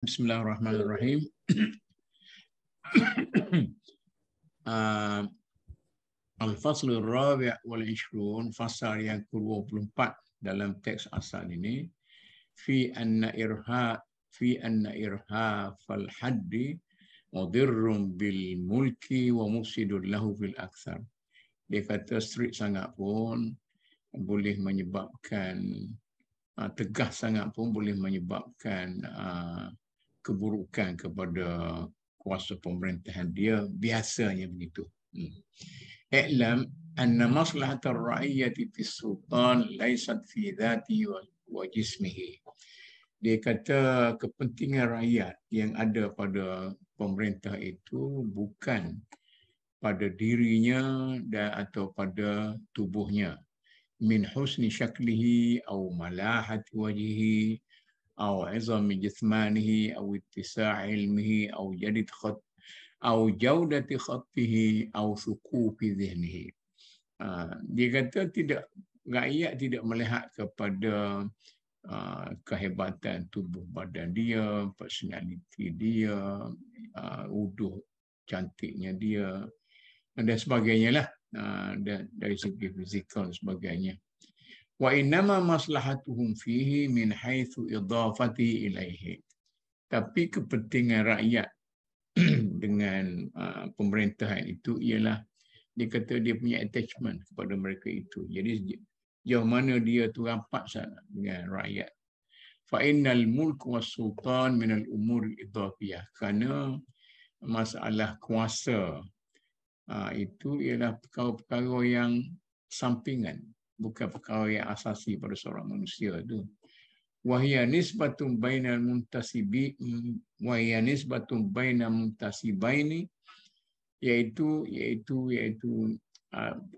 Bismillahirrahmanirrahim. Al-Faslul Rabi' wal Ishrun, fasal yang ke-24 dalam teks asal ini, fi anna irha fal haddi mudirrun bil mulki wa mufsidun lahu fil akthar. Dia kata strict sangat pun boleh menyebabkan tegas sangat pun boleh menyebabkan keburukan kepada kuasa pemerintahan dia, biasanya begitu. I'lam anna maslahat ar-ra'iyyati fi sultan laysat fi dhati wa jismihi. Dia kata kepentingan rakyat yang ada pada pemerintah itu bukan pada dirinya dan atau pada tubuhnya. Min husni syaklihi aw malahati wajhihi أو عظم جثمانه أو اتساع علمه أو جودة خطه أو ثقوف ذهنه. Dia kata rakyat tidak melihat kepada kehebatan tubuh badan dia, personaliti dia, uduh cantiknya dia dan sebagainya lah, dari segi fizikal dan sebagainya. Wa innama maslahatuhum fihi min haitsu idafatihi ilaihi. Tapi kepentingan rakyat dengan pemerintahan itu ialah dia kata dia punya attachment kepada mereka itu. Jadi jauh mana dia tu rapat sangat dengan rakyat. Fa innal mulk was sultan min al umur idafiyah. Kerana masalah kuasa itu ialah perkara-perkara yang sampingan, bukan perkara yang asasi pada seorang manusia itu. Wahia nisbatun bainal muntasibaini, iaitu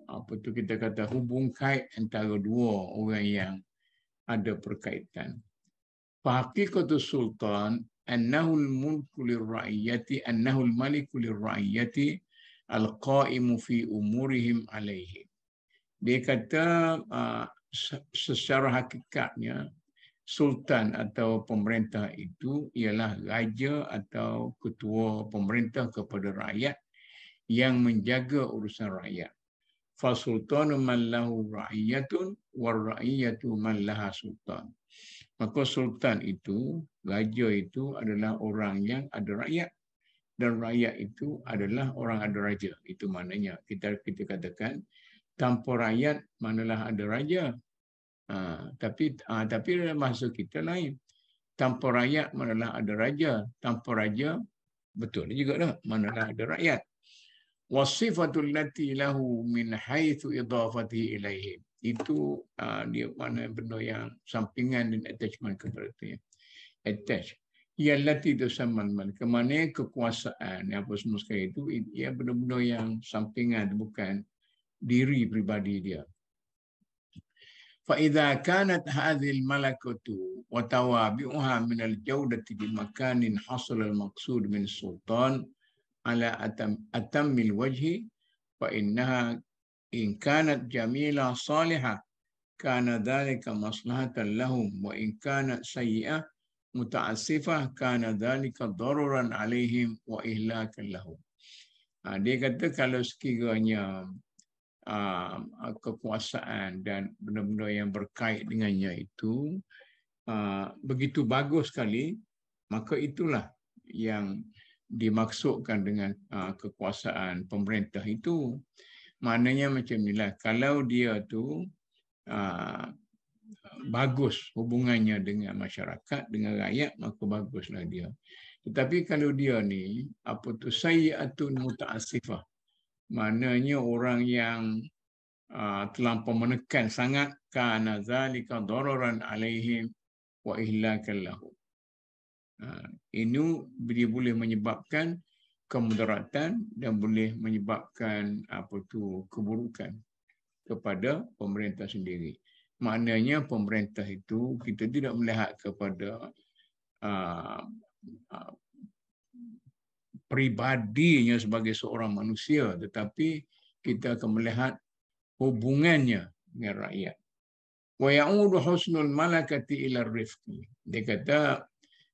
apa tu kita kata hubung kait antara dua orang yang ada perkaitan. Haqiqatu sultan annahu al-mulku lir-ra'iyyati annahu al-maliku lir-ra'iyyati al-qa'imu fi umurihim alaihi. Dia kata secara hakikatnya sultan atau pemerintah itu ialah raja atau ketua pemerintah kepada rakyat yang menjaga urusan rakyat. Fa sultanu man lahu ra'iyatun war ra'iyatu man laha sultan. Maka sultan itu, raja itu adalah orang yang ada rakyat dan rakyat itu adalah orang ada raja. Itu maknanya kita katakan tanpa rakyat manalah ada raja. Tapi dalam bahasa kita lain. Tanpa rakyat manalah ada raja. Tanpa raja, betul juga dah, manalah ada rakyat. Wasifatul lati lahu min haitsu idafatihi ilaihi. Itu dia mana benda yang sampingan dan attachment kepada dia. Attach. Yallati tusamman mal. Kemana kekuasaan apa semua sekali itu ia benda-benda yang sampingan, bukan diri pribadi dia. Fa idza kanat hadhihi al-malakatu wa tawabi'uha min al-jawdati bi makanin hasal al-maqsud min sultan ala atammil wajhi fa innaha in kanat jamila salihah kana dhalika maslahatan lahum wa in kanat sayyi'ah muta'assifah kana dhalika dararan alaihim wa ihlakan lahum. Dia kata kalau sekiranya kekuasaan dan benda-benda yang berkait dengannya itu begitu bagus sekali, maka itulah yang dimaksudkan dengan kekuasaan pemerintah itu. Maknanya macam inilah, kalau dia tu bagus hubungannya dengan masyarakat, dengan rakyat, maka baguslah dia. Tetapi kalau dia ni sayyi'atun muta'assifah, maknanya orang yang terlampau menekan sangat, kana zalika dararan alaihim wa ihlakan lahum. Ini dia boleh menyebabkan kemudaratan dan boleh menyebabkan keburukan kepada pemerintah sendiri. Maknanya pemerintah itu kita tidak melihat kepada pribadinya sebagai seorang manusia, tetapi kita akan melihat hubungannya dengan rakyat. Wa ya'udu husnul malakati ila rifqi. Dia kata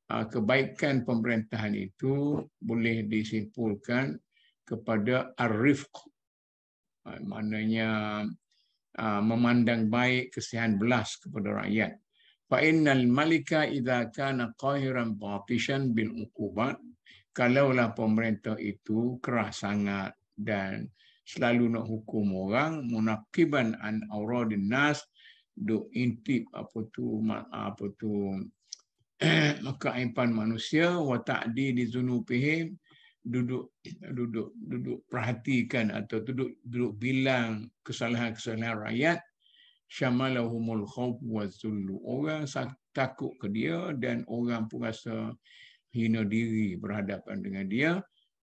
kebaikan pemerintahan itu boleh disimpulkan kepada ar-rifq, maknanya memandang baik, kesihan belas kepada rakyat. Fa innal malika idza kana qahiran batishan bil uqubat, kalaulah pemerintah itu keras sangat dan selalu nak hukum orang, munaqiban an auradin nas, duk intip apa tu keaiban manusia, wa ta'dili dzunubihim, duduk perhatikan atau duduk bilang kesalahan-kesalahan rakyat, syamalahumul khawf wa zullu, orang takut ke dia dan orang pun rasa hina diri berhadapan dengan dia,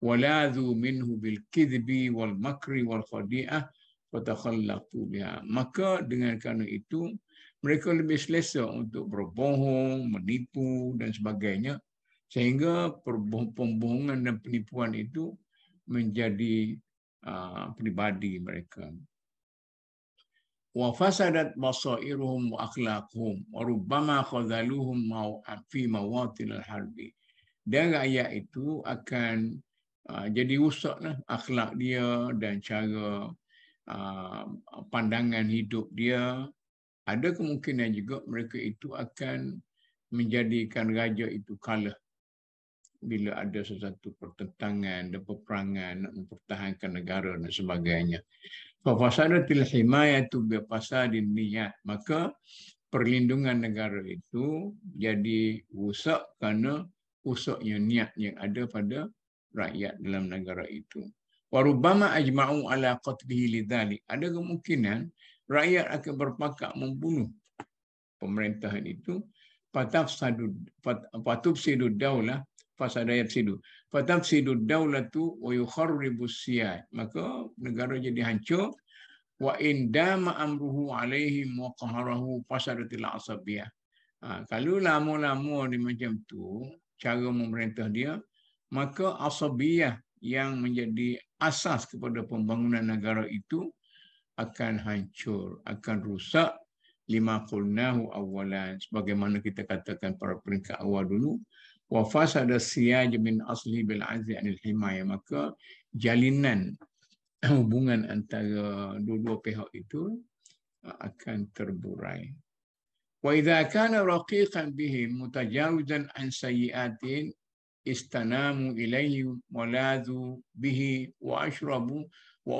waladhu minhu bil kidhbi wal makri wal khadi'ah fatakhallaqtu biha, maka dengan kerana itu mereka lebih selesa untuk berbohong, menipu dan sebagainya, sehingga pembohongan dan penipuan itu menjadi pribadi mereka. Wa fasadat basairuhum wa akhlaquhum wa rubbama khadhaluhum fi mawatin al-harbi, dan rakyat itu akan jadi rusaklah akhlak dia dan cara pandangan hidup dia. Ada kemungkinan juga mereka itu akan menjadikan raja itu kalah bila ada sesuatu pertentangan dan peperangan nak mempertahankan negara dan sebagainya. Fafasadatil himayatu bi fasadin niyat, maka perlindungan negara itu jadi rusak kerana rusaknya niat yang ada pada rakyat dalam negara itu. Wa rubbama ajma'u ala qatlihi lidzalik, ada kemungkinan rakyat akan berpakat membunuh pemerintahan itu. Fatufsidu daulah fasada yafsidu, fatufsidu daulatu wa yukharribu siyad, maka negara jadi hancur. Wa indama amruhu alaihim wa qaharahu fasadatil asabiyah, kalau lama-lama ni macam tu cara memerintah dia, maka asabiyah yang menjadi asas kepada pembangunan negara itu akan hancur, akan rusak. Lima qulnahu awalan, sebagaimana kita katakan pada peringkat awal dulu, wa fasada siyaj min asli bil azzi anil himayah, maka jalinan hubungan antara dua-dua pihak itu akan terburai. Wa idza kana raqiqan bihim mutajawizan an sayyi'atin istanamu ilayhi wa ladhu bihi wa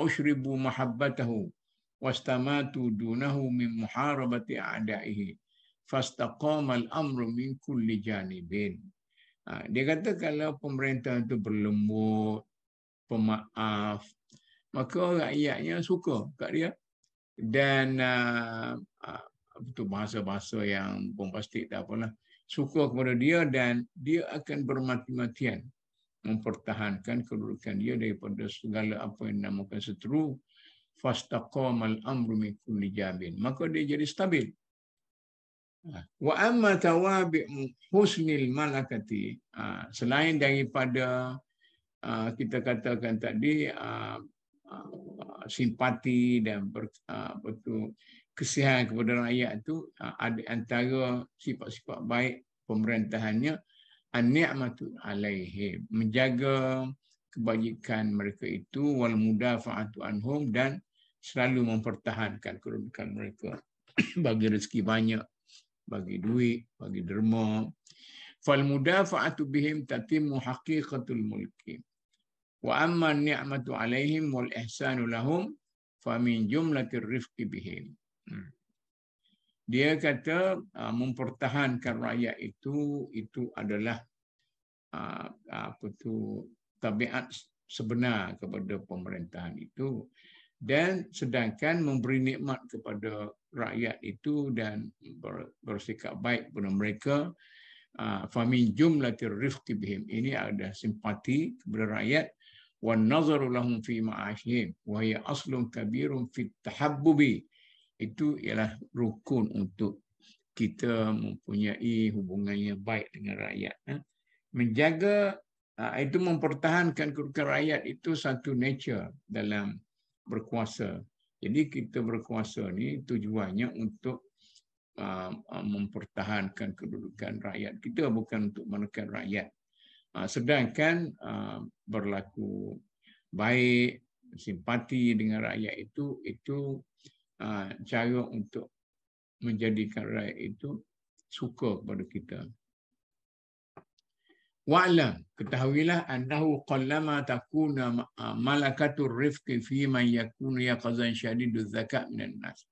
ushribu mahabbatahu wastamatu dunahu min muharabati a'da'ihi fastaqama al-amru min kulli janibin. Dia kata kalau pemerintah itu berlembut, pemaaf, maka rakyatnya suka kat dia, dan itu bahasa-bahasa yang bombastik tak apalah, suka kepada dia, dan dia akan bermati-matian mempertahankan kedudukan dia daripada segala apa yang dinamakan seteru. Fastaqamal amru min kulli jabin, maka dia jadi stabil. Wa amma tawabi'u husnil malakati, selain daripada kita katakan tadi simpati dan kesihan kepada rakyat itu, ada antara sifat-sifat baik pemerintahannya an-ni'matu alaihim, menjaga kebajikan mereka itu, wal mudafa'atu anhum, dan selalu mempertahankan kedudukan mereka, bagi rezeki banyak, bagi duit, bagi derma. Fal mudafa'atu bihim tatimmu haqiqatul mulki wa amma ni'matu alaihim wal ihsanu lahum fa min jumlatir rifqi bihim. Dia kata mempertahankan rakyat itu adalah tabiat sebenar kepada pemerintahan itu, dan sedangkan memberi nikmat kepada rakyat itu dan bersikap baik kepada mereka, famin jumlatir rifqi bihim, ini ada simpati kepada rakyat, wan nazaru lahum fi ma'ashihim wa hiya aslun kabirun fit tahabbubi, itu ialah rukun untuk kita mempunyai hubungan yang baik dengan rakyat. Menjaga itu, mempertahankan kedudukan rakyat itu satu nature dalam berkuasa. Jadi kita berkuasa ni tujuannya untuk mempertahankan kedudukan rakyat kita, bukan untuk menekan rakyat. Sedangkan berlaku baik, simpati dengan rakyat itu cara untuk menjadikan rakyat itu suka kepada kita. Wa'lam, ketahuilah annahu qallama takuna malakatur rifqi fi man yakunu yaqazan syadiduz zakat minan nas.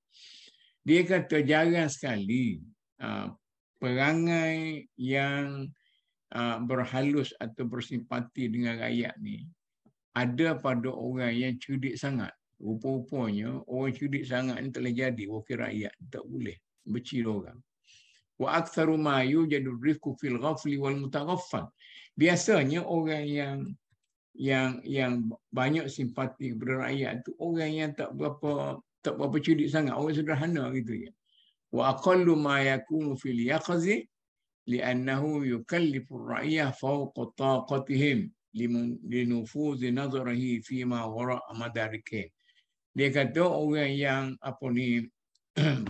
Dia kata jarang sekali perangai yang berhalus atau bersimpati dengan rakyat ni ada pada orang yang cerdik sangat. Rupa-rupanya orang cerdik sangat ni telah jadi wakil rakyat. Tak boleh bercira orang. Wa aktsaru ma yujadu rifqu fil ghafli wal mutaghaffal. Biasanya orang yang banyak simpati kepada rakyat tu orang yang tak berapa cerdik sangat, orang sederhana gitu ya. Wa aqallu ma yakunu fil yaqzi li'annahu yukallifu ar-ra'iyah fawqa taqatihim linufuzi nazarihi fi ma wara' madarikih. Dia kata orang yang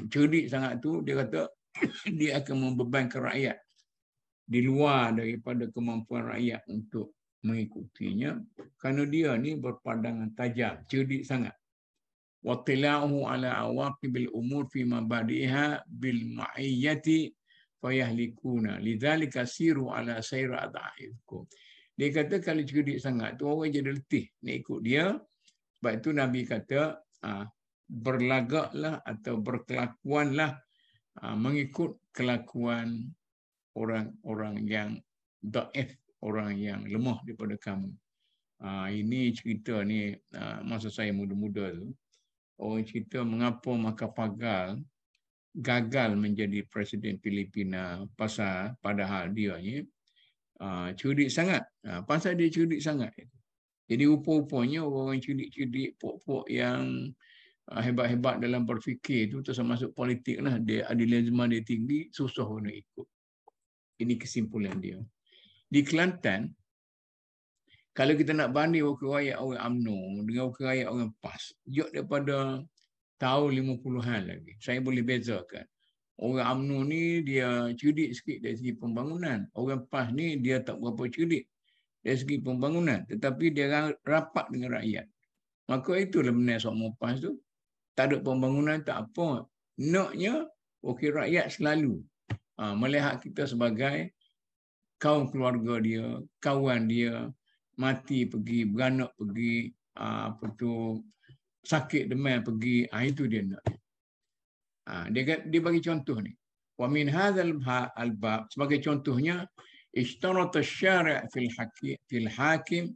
cerdik sangat tu, dia kata dia akan membebankan rakyat di luar daripada kemampuan rakyat untuk mengikutinya, kerana dia ni berpandangan tajam, cerdik sangat. Wa tila'uhu ala awaqibil umur fi mabadiha bil ma'iyyati fayahlikuna lidzalika siru ala sayra adha'ifkum. Dia kata kalau cerdik sangat tu orang jadi letih nak ikut dia. Sebab itu Nabi kata berlagaklah atau berkelakuanlah mengikut kelakuan orang-orang yang dhaif, orang yang lemah daripada kamu. Ini cerita ni masa saya muda-muda tu. Orang cerita mengapa Macapagal gagal menjadi Presiden Filipina padahal dia ni cerdik sangat. Pasal dia cerdik sangat. Jadi rupa-rupanya orang cerdik-cerdik, pok-pok yang hebat-hebat dalam berfikir itu termasuk politik lah. Dia adilisme dia tinggi, susah nak ikut. Ini kesimpulan dia. Di Kelantan, kalau kita nak banding wakil rakyat orang UMNO dengan wakil rakyat orang PAS, sejak daripada tahun 50-an lagi, saya boleh bezakan. Orang UMNO ni dia cerdik sikit dari segi pembangunan. Orang PAS ni dia tak berapa cerdik dari segi pembangunan. Tetapi dia rapat dengan rakyat. Maka itulah benar soal PAS tu. Tak ada pembangunan, tak apa. Naknya wakil rakyat selalu melihat kita sebagai kaum keluarga dia, kawan dia, mati pergi, beranak pergi, sakit demam pergi, itu dia nak. Dia bagi contoh ni. Wa min hadzal albab, sebagai contohnya, ishtarata asy-syari' fil hakim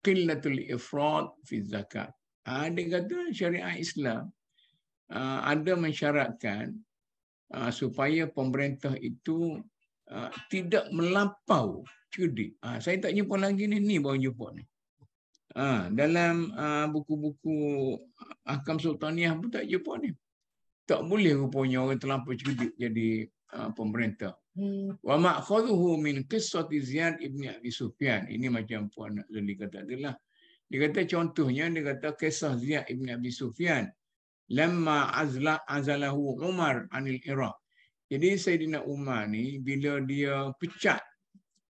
qillatul ifrad fi zakat. Dia kata syariat Islam ada mensyaratkan supaya pemerintah itu tidak melampau cerdik. Saya tak jumpa lagi ni baru jumpa ni. Dalam buku-buku Ahkam Sultaniah pun tak jumpa ni. Tak boleh rupanya orang terlampau cerdik jadi pemerintah. Wa ma'khadhuhu min qissati Ziyad ibn Abi Sufyan. Ini macam Puan Zuli kata itulah. Dia kata contohnya, dia kata kisah Ziyad ibn Abi Sufyan. Lamma azalahu Umar anil Iraq. Jadi Sayyidina Umar ni bila dia pecat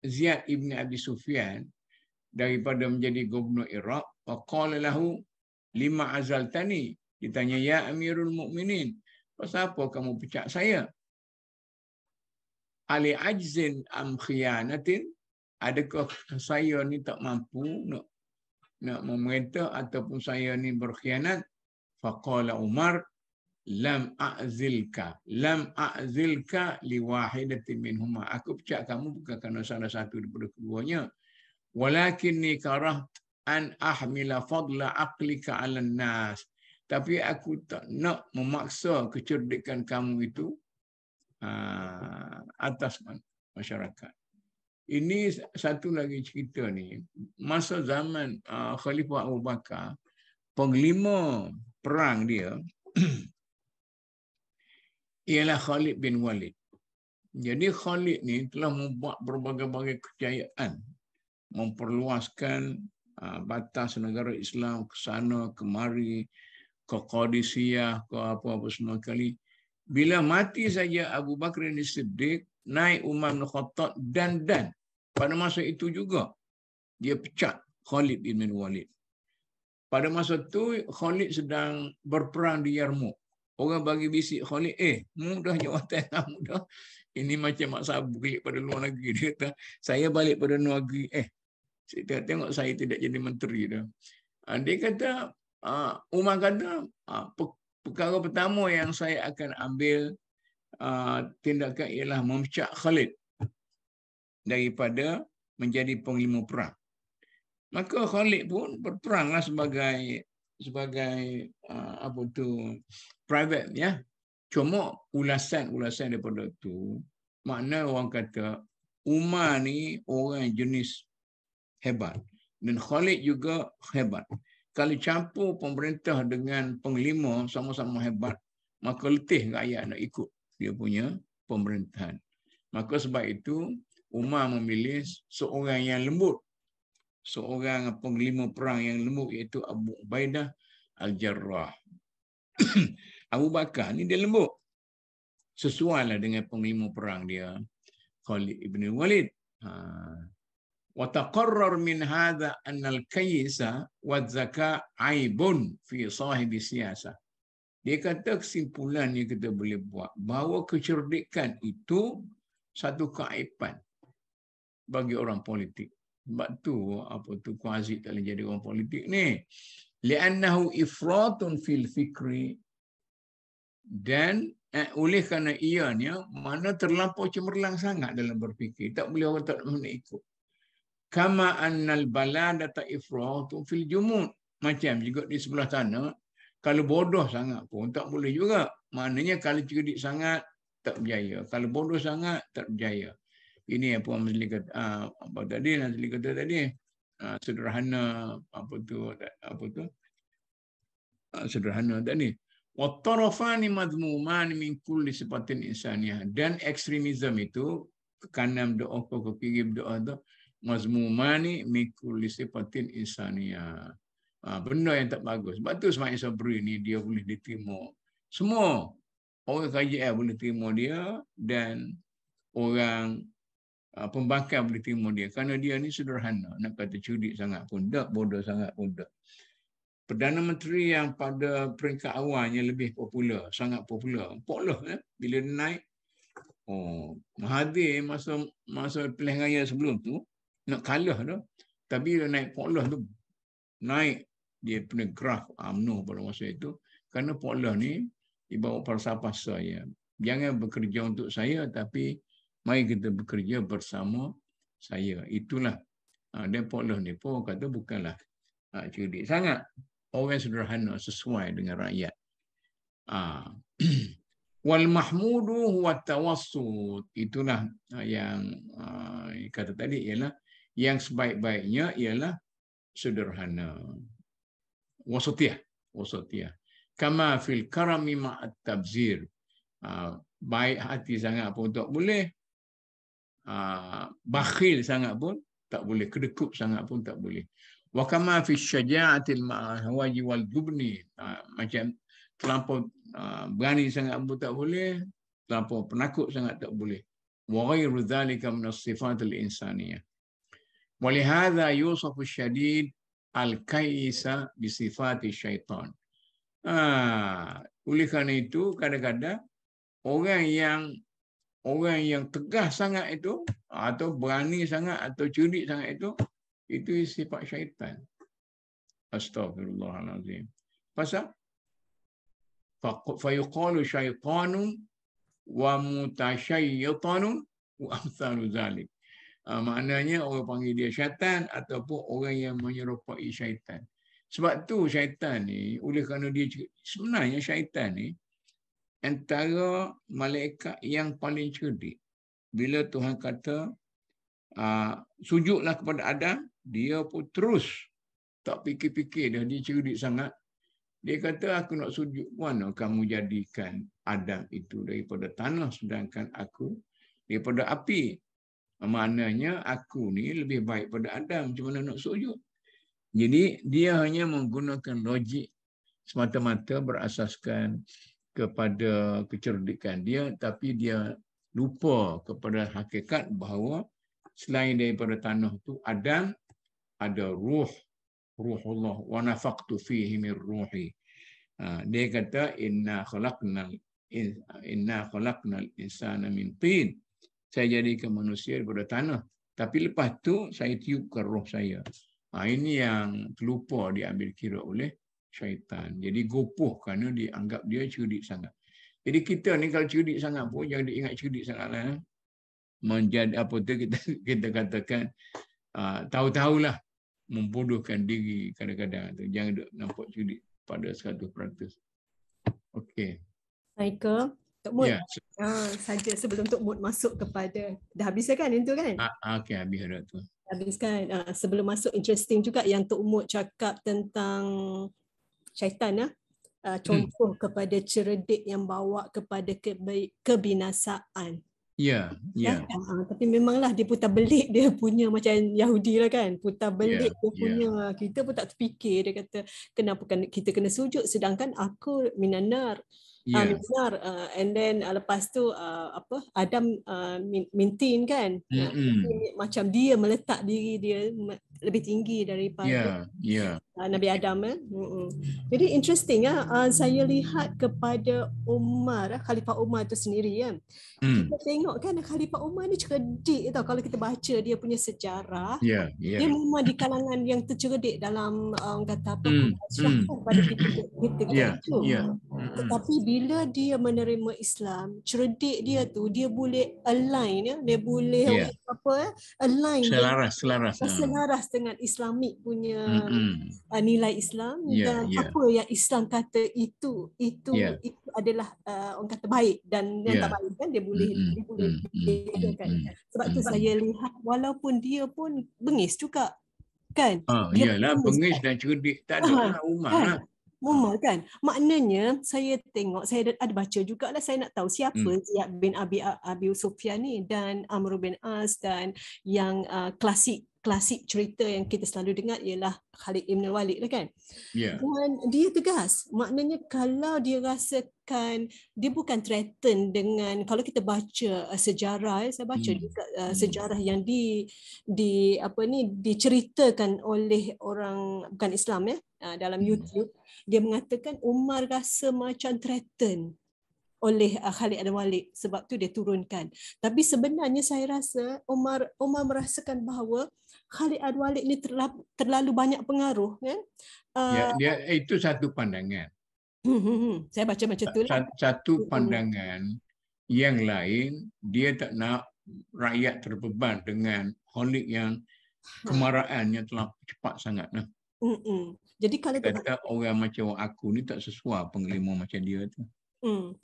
Ziyad ibn Abi Sufyan daripada menjadi gubernur Iraq, faqala lahu lima azaltani. Ditanya, ya Amirul Mukminin, pasal apa kamu pecat saya? Ali ajzin am khiyanatin? Adakah saya ni tak mampu nak memerintah ataupun saya ni berkhianat? Faqala Umar, lam a'zilka liwahidatin minhuma. Aku pecat kamu bukan kerana salah satu daripada keduanya. Walakinni karah an ahmila fadla aqlika 'alan nas. Tapi aku tak nak memaksa kecerdikan kamu itu atas masyarakat. Ini satu lagi cerita ni. Masa zaman Khalifah Abu Bakar, panglima perang dia ialah Khalid bin Walid. Jadi Khalid ni telah membuat berbagai-bagai kejayaan, memperluaskan batas negara Islam ke sana kemari, ke Qadisiyah, ke apa-apa semua kali. Bila mati saja Abu Bakar As-Siddiq, naik Umar bin Khattab dan pada masa itu juga dia pecat Khalid bin Walid. Pada masa itu Khalid sedang berperang di Yarmouk. Orang bagi bisik Khalid, mudah jawatan kamu dah. Ini macam mak sabu balik pada luar negeri. Dia kata, saya balik pada luar negeri. Saya tengok saya tidak jadi menteri dah. Dia kata, Umar kata, perkara pertama yang saya akan ambil tindakan ialah memecat Khalid daripada menjadi panglima perang. Maka Khalid pun berperanglah sebagai apa tu private, ya. Cuma ulasan daripada tu, makna orang kata Umar ni orang jenis hebat dan Khalid juga hebat. Kalau campur pemerintah dengan panglima sama-sama hebat, maka letih rakyat nak ikut dia punya pemerintahan. Maka sebab itu Umar memilih seorang yang lembut, seorang panglima perang yang lembut, iaitu Abu Ubaidah Al-Jarrah. Abu Bakar ni dia lembut, sesuailah dengan panglima perang dia Khalid ibn Walid. Wa taqarrar min hadha anna al-kaysa wa zaka aibun fi sahibi siyasah. Dia kata kesimpulan yang kita boleh buat bahawa kecerdikan itu satu keaiban bagi orang politik. Sebab tu apa tu Aziz tak boleh jadi orang politik ni. Li'annahu ifratun fil fikri, dan oleh kerana ianya mana terlampau cemerlang sangat dalam berfikir, tak boleh orang tak nak ikut. Kama annal baladata ifratun fil jumud, macam juga di sebelah sana kalau bodoh sangat pun tak boleh juga. Maknanya kalau cerdik sangat tak berjaya, kalau bodoh sangat tak berjaya. Ini apa Mazli kata, apa tadi Nazli kata tadi, sederhana sederhana tadi. Wa tarafani madhmuman min kulli sifatin insaniyah, dan ekstremisme itu ke kanan doa ke kiri doa tu mazmumani min kulli sifatin insaniyah. Benda yang tak bagus. Sebab tu Ismail Sabri ni dia boleh diterima. Semua orang KJL boleh terima dia, dan orang pembangkang boleh terima dia. Kerana dia ni sederhana. Nak kata cerdik sangat pun tak, bodoh sangat pun tak. Perdana Menteri yang pada peringkat awalnya lebih popular, sangat popular. Popular bila dia naik. Mahathir masa pilihan raya sebelum tu nak kalah dah. Tapi dia naik popular tu, naik dia punya graf UMNO pada masa itu. Kerana popular ni dibawa pasal-pasal ya. Jangan bekerja untuk saya, tapi mari kita bekerja bersama saya. Itulah. Dan popular ni pun kata bukanlah cerdik sangat. Orang sederhana sesuai dengan rakyat. Wal mahmudu huwa tawassut. Itulah yang kata tadi, ialah yang sebaik-baiknya ialah sederhana. Wasatiyah. Kama fil karami ma'at tabzir. Baik hati sangat pun tak boleh. Bakhil sangat pun tak boleh. Kedekut sangat pun tak boleh. Wa kama fi syaja'atil ma'ahwaji wal jubni. Macam terlampau berani sangat pun tak boleh. Terlampau penakut sangat tak boleh. Wa ghairu dhalika min as-sifatil insaniyah. Wa lihadha yusafu syadid al-kaisa bisifati syaitan. Oleh kerana itu kadang-kadang orang yang tegas sangat itu, atau berani sangat, atau cerdik sangat itu sifat syaitan. Astaghfirullahalazim. Pasal fayuqalu syaitanun wa mutasyaitanun wa amsalu zalik. Maknanya orang panggil dia syaitan ataupun orang yang menyerupai syaitan. Sebab tu syaitan ni, oleh kerana dia sebenarnya syaitan ni antara malaikat yang paling cerdik. Bila Tuhan kata sujudlah kepada Adam, dia pun terus tak fikir-fikir dah, dia cerdik sangat. Dia kata aku nak sujud, mana kamu jadikan Adam itu daripada tanah sedangkan aku daripada api. Maknanya aku ni lebih baik pada Adam, macam mana nak sujud? Jadi dia hanya menggunakan logik semata-mata berasaskan kepada kecerdikan dia, tapi dia lupa kepada hakikat bahawa selain daripada tanah tu ada ruhullah wa nafaqtu fihi min ruhi. Dia kata inna khalaqnal insana min tin. Saya jadikan manusia daripada tanah, tapi lepas tu saya tiupkan roh saya. Ini yang terlupa diambil kira oleh syaitan. Jadi gopoh kerana dianggap dia cerdik sangat. Jadi kita ni kalau cerdik sangat pun jangan diingat cerdik sangatlah. Menjadi apa tu kita katakan tahu-tahulah membodohkan diri kadang-kadang. Jangan nampak cerdik pada 100%. Okey. Baik, Tok Mut. Ya. Saja sebelum Tok Mut masuk kepada, dah habis kan itu kan? Okey, habis dah tu. Habis kan. Sebelum masuk, interesting juga yang Tok Mut cakap tentang syaitan. Contoh kepada cerdik yang bawa kepada kebinasaan. Ya. Tapi memanglah dia putar belik dia punya macam Yahudi lah kan. Putar belik dia punya. Kita pun tak terfikir. Dia kata kenapa kita kena sujud sedangkan aku minanar. Minar. And then lepas tu Adam mintin kan. Macam dia meletak diri dia lebih tinggi daripada Nabi Adam. Jadi interesting saya lihat kepada Umar, Khalifah Umar tu sendiri kan. Kita tengok kan Khalifah Umar ni cerdik tau. Kalau kita baca dia punya sejarah, dia memang di kalangan yang tercerdik dalam kata apa pada kita itu. Tetapi bila dia menerima Islam, cerdik dia tu dia boleh align dia boleh align selaras dengan Islamik punya nilai Islam dan apa yang Islam kata itu adalah orang kata baik dan yang tak baik kan dia boleh kan. Sebab tu saya lihat walaupun dia pun bengis juga kan. Iyalah bengis dan cerdik tak ada Umar kan? Umar kan. Maknanya saya tengok, saya ada baca jugalah, saya nak tahu siapa Ziyad bin Abi Sufyan ni dan Amr bin As dan yang klasik cerita yang kita selalu dengar ialah Khalid ibn Walid lah kan. Dan dia tegas. Maknanya kalau dia rasakan dia bukan threaten dengan, kalau kita baca sejarah, saya baca juga sejarah yang diceritakan oleh orang bukan Islam dalam YouTube, dia mengatakan Umar rasa macam threaten oleh Khalid bin Walid, sebab tu dia turunkan. Tapi sebenarnya saya rasa Umar merasakan bahawa Khalid bin Walid ni terlalu banyak pengaruh kan. Dia itu satu pandangan. Saya baca macam tu lah. Satu pandangan. Yang lain, dia tak nak rakyat terbeban dengan Khalid yang kemaraannya telah cepat sangat. Jadi kalau kata orang macam aku ni tak sesuai pengelima macam dia tu.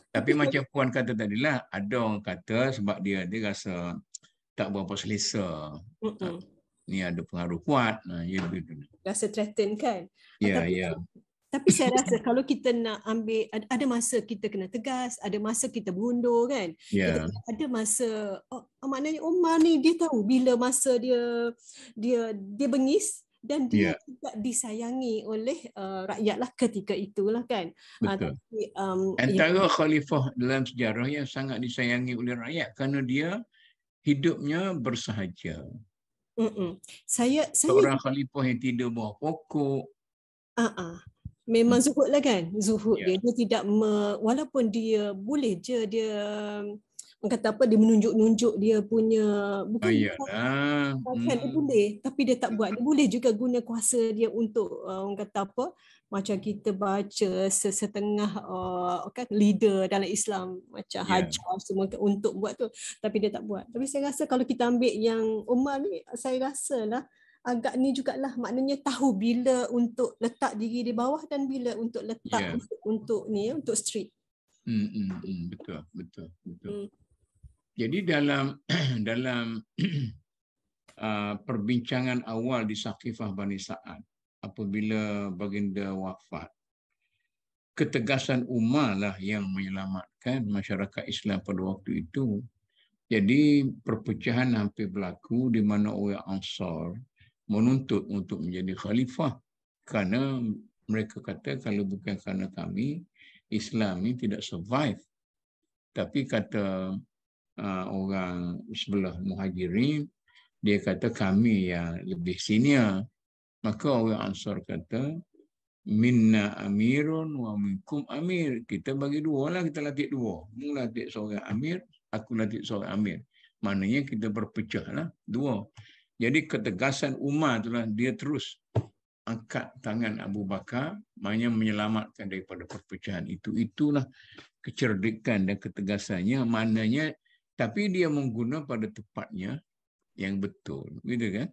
Tapi macam Puan kata tadilah, ada orang kata sebab dia rasa tak berapa selesa. Ni ada pengaruh kuat. Rasa threaten kan? Tapi saya rasa kalau kita nak ambil, ada masa kita kena tegas, ada masa kita berundur kan. Ada masa, maknanya Umar ni dia tahu bila masa dia bengis dan dia tidak disayangi oleh rakyat lah ketika itulah kan. Betul. Antara khalifah dalam sejarah yang sangat disayangi oleh rakyat kerana dia hidupnya bersahaja. Seorang khalifah yang tidur bawah pokok. Memang zuhud lah kan. Zuhud dia tidak walaupun dia boleh je dia kata apa, dia menunjuk-nunjuk dia punya bukan kan dia boleh, tapi dia tak buat. Dia boleh juga guna kuasa dia untuk orang kata apa, macam kita baca setengah kan leader dalam Islam macam Hajar semua untuk buat tu, tapi dia tak buat. Tapi saya rasa kalau kita ambil yang Umar ni, saya rasalah agak ni jugalah, maknanya tahu bila untuk letak diri di bawah dan bila untuk letak untuk street. Betul. Jadi dalam perbincangan awal di Saqifah Bani Sa'ad, apabila baginda wafat, ketegasan Umar lah yang menyelamatkan masyarakat Islam pada waktu itu. Jadi perpecahan hampir berlaku di mana orang Ansar menuntut untuk menjadi khalifah kerana mereka kata kalau bukan kerana kami, Islam ni tidak survive. Tapi kata orang sebelah Muhajirin, dia kata kami yang lebih senior. Maka orang Ansar kata, minna amirun wa minkum amir. Kita bagi dua lah, kita latih dua. Mu latih seorang amir, aku latih seorang amir. Maknanya kita berpecah lah, dua. Jadi ketegasan Umar itulah dia terus angkat tangan Abu Bakar, maknanya menyelamatkan daripada perpecahan itu. Itulah kecerdikan dan ketegasannya, maknanya tapi dia mengguna pada tepatnya yang betul, gitu kan?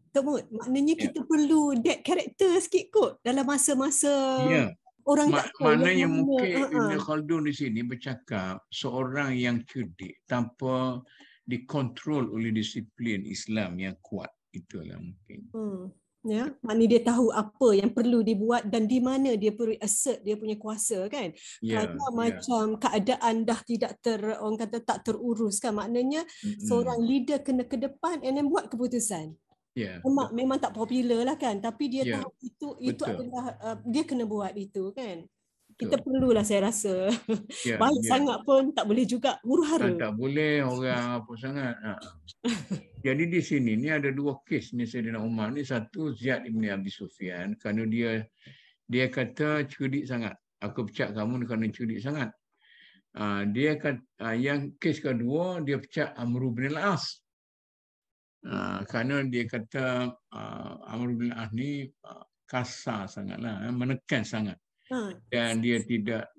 Tok Mut, maknanya Ya. kita perlu that character sikit kot dalam masa-masa Ya. orang tak tahu yang Maknanya mana. mungkin Ibn Khaldun di sini bercakap seorang yang cerdik tanpa dikontrol oleh disiplin Islam yang kuat, itulah mungkin. Ya, maknanya dia tahu apa yang perlu dibuat dan di mana dia perlu assert dia punya kuasa kan. Kalau macam keadaan dah tidak orang kata tak terurus kan, maknanya seorang leader kena ke depan and then buat keputusan. Memang tak popular lah kan, tapi dia tahu itu adalah dia kena buat itu kan. Kita perlulah, saya rasa. Baik sangat pun tak boleh juga huru-hara. Tak boleh orang apa sangat. Jadi di sini ni ada dua kes ni Saidina Umar ni. Satu, Ziyad ibn Abi Sufyan, kerana dia kata cerdik sangat. Aku pecat kamu kerana cerdik sangat. Dia kata, yang kes kedua dia pecat Amr bin al-As. Kerana dia kata Amr bin al-As ni kasar sangatlah, menekan sangat. Dan dia tidak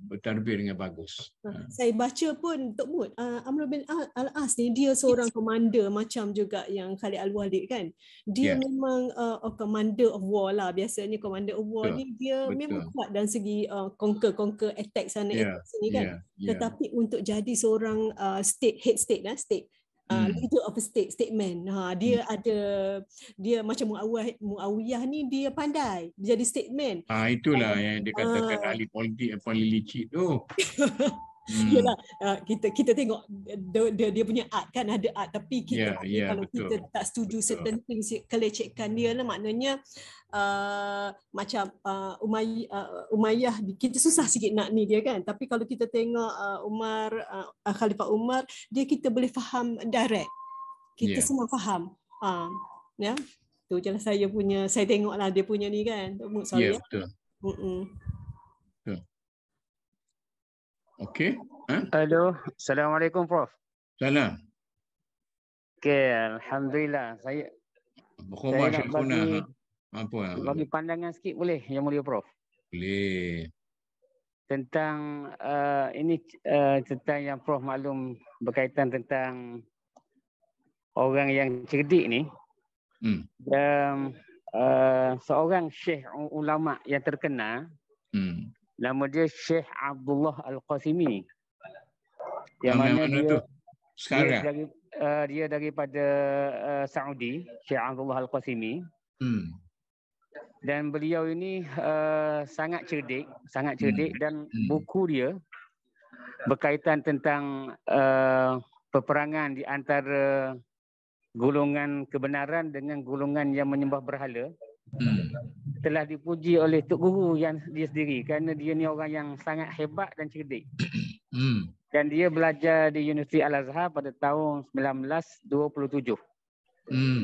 bertadbir dengan bagus. Saya baca pun Tok Mut, Amr bin al-As ni dia seorang komander macam juga yang Khalid al-Walid kan. Dia memang commander of war lah. Biasanya commander of war ni dia memang kuat dalam segi conquer attack sana attack sini kan. Tetapi untuk jadi seorang head state leader of a statement. Dia macam Muawiyah ni dia pandai jadi statement. Itulah yang dikatakan ahli politik yang paling licik tu. Yalah, kita tengok dia punya art kan, ada art, tapi kita kalau betul. Kita tak setuju certain things, kelecekan dia lah, maknanya macam Umayyah kita susah sikit nak ni dia kan, tapi kalau kita tengok Khalifah Umar, dia kita boleh faham direct, kita semua faham. Ya, tu je lah saya tengoklah dia punya ni kan. Betul. Okey. Halo, Assalamualaikum Prof. Salam. Okey, alhamdulillah. Saya nak bagi pandangan sikit boleh, Yang Mulia Prof? Boleh. Tentang ini tentang yang Prof maklum berkaitan tentang orang yang cerdik ni. Seorang syekh ulama yang terkenal, nama dia Syekh Abdullah Al-Qasimi. Yang mana dia daripada Saudi, Syekh Abdullah Al-Qasimi. Dan beliau ini sangat cerdik dan buku dia berkaitan tentang peperangan di antara golongan kebenaran dengan golongan yang menyembah berhala. Telah dipuji oleh Tok Guru yang dia sendiri, kerana dia ni orang yang sangat hebat dan cerdik. Dan dia belajar di Universiti Al-Azhar pada tahun 1927.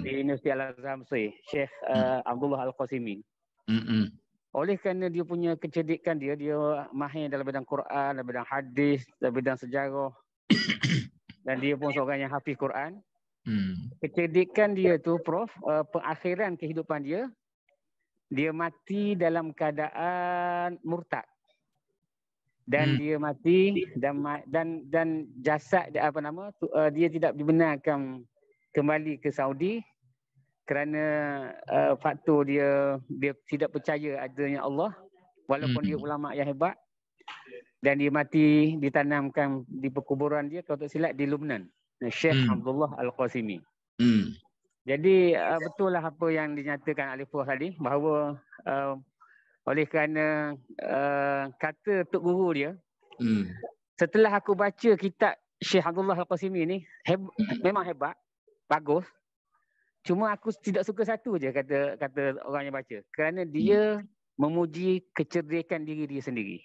Di Universiti Al-Azhar Mesir, Syekh Abdullah Al-Qasimi. Oleh kerana dia punya kecerdikan dia mahir dalam bidang Quran, dalam bidang hadis, dalam bidang sejarah. Dan dia pun seorang yang hafiz Quran. Kecerdikan dia tu Prof, pengakhiran kehidupan dia mati dalam keadaan murtad. Dan dia mati dan jasad dia tidak dibenarkan kembali ke Saudi kerana faktor dia tidak percaya adanya Allah, walaupun dia ulama yang hebat. Dan dia mati ditanamkan di perkuburan dia, kalau tak silap, di Lubnan, Syekh Abdullah Al-Qasimi. Jadi betul lah apa yang dinyatakan oleh Prof tadi, bahawa oleh kerana kata Tok Guru dia, setelah aku baca kitab Syekh Abdullah Al-Qasimi ni, memang hebat, bagus. Cuma aku tidak suka satu je kata orang yang baca, kerana dia memuji kecerdikan diri dia sendiri.